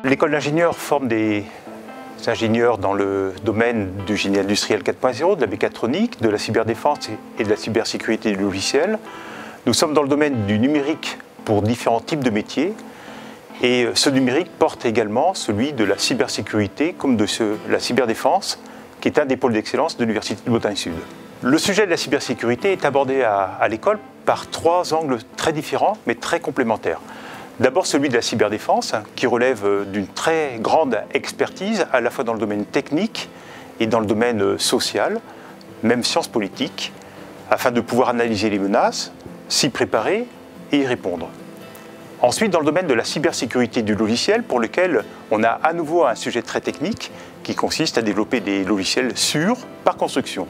L'école d'ingénieurs forme des ingénieurs dans le domaine du génie industriel 4.0, de la mécatronique, de la cyberdéfense et de la cybersécurité du logiciel. Nous sommes dans le domaine du numérique pour différents types de métiers. Et ce numérique porte également celui de la cybersécurité comme de la cyberdéfense, qui est un des pôles d'excellence de l'Université de Bretagne-Sud. Le sujet de la cybersécurité est abordé à l'école par trois angles très différents, mais très complémentaires. D'abord celui de la cyberdéfense, qui relève d'une très grande expertise, à la fois dans le domaine technique et dans le domaine social, même sciences politiques, afin de pouvoir analyser les menaces, s'y préparer et y répondre. Ensuite, dans le domaine de la cybersécurité du logiciel, pour lequel on a à nouveau un sujet très technique, qui consiste à développer des logiciels sûrs par construction.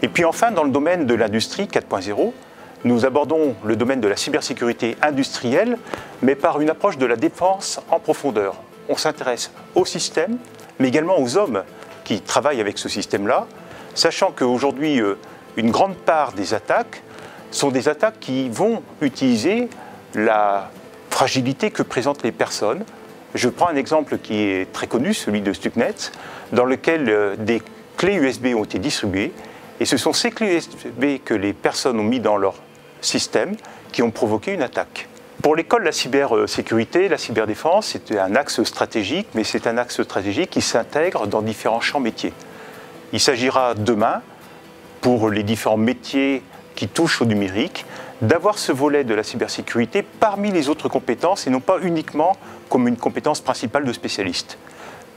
Et puis enfin, dans le domaine de l'industrie 4.0, nous abordons le domaine de la cybersécurité industrielle, mais par une approche de la défense en profondeur. On s'intéresse au système, mais également aux hommes qui travaillent avec ce système-là, sachant qu'aujourd'hui, une grande part des attaques sont des attaques qui vont utiliser la fragilité que présentent les personnes. Je prends un exemple qui est très connu, celui de Stuxnet, dans lequel des clés USB ont été distribuées, et ce sont ces clés USB que les personnes ont mis dans leur système qui ont provoqué une attaque. Pour l'école, la cybersécurité, la cyberdéfense, c'est un axe stratégique, mais c'est un axe stratégique qui s'intègre dans différents champs métiers. Il s'agira demain, pour les différents métiers qui touchent au numérique, d'avoir ce volet de la cybersécurité parmi les autres compétences et non pas uniquement comme une compétence principale de spécialiste.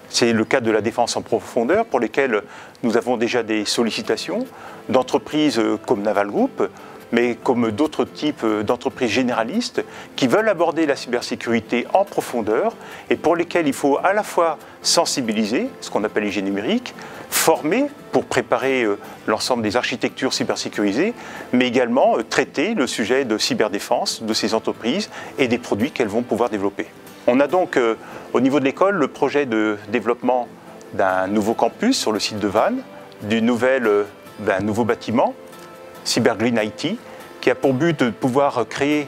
C'est le cas de la défense en profondeur pour lesquelles nous avons déjà des sollicitations d'entreprises comme Naval Group, mais comme d'autres types d'entreprises généralistes qui veulent aborder la cybersécurité en profondeur et pour lesquelles il faut à la fois sensibiliser, ce qu'on appelle l'hygiène numérique, former pour préparer l'ensemble des architectures cybersécurisées, mais également traiter le sujet de cyberdéfense de ces entreprises et des produits qu'elles vont pouvoir développer. On a donc au niveau de l'école le projet de développement d'un nouveau campus sur le site de Vannes, d'un nouveau bâtiment, CyberGreen IT, qui a pour but de pouvoir créer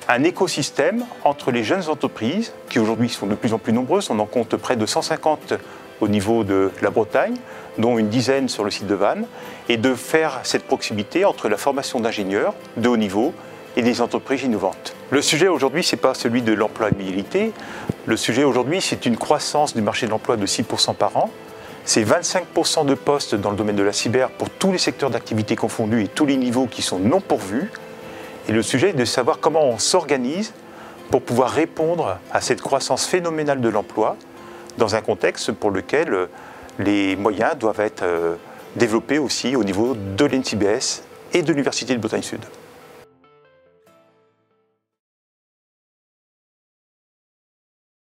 un écosystème entre les jeunes entreprises, qui aujourd'hui sont de plus en plus nombreuses, on en compte près de 150 au niveau de la Bretagne, dont une dizaine sur le site de Vannes, et de faire cette proximité entre la formation d'ingénieurs de haut niveau et des entreprises innovantes. Le sujet aujourd'hui, ce n'est pas celui de l'employabilité, le sujet aujourd'hui, c'est une croissance du marché de l'emploi de 6% par an. C'est 25% de postes dans le domaine de la cyber pour tous les secteurs d'activité confondus et tous les niveaux qui sont non pourvus. Et le sujet est de savoir comment on s'organise pour pouvoir répondre à cette croissance phénoménale de l'emploi dans un contexte pour lequel les moyens doivent être développés aussi au niveau de l'NCBS et de l'Université de Bretagne-Sud.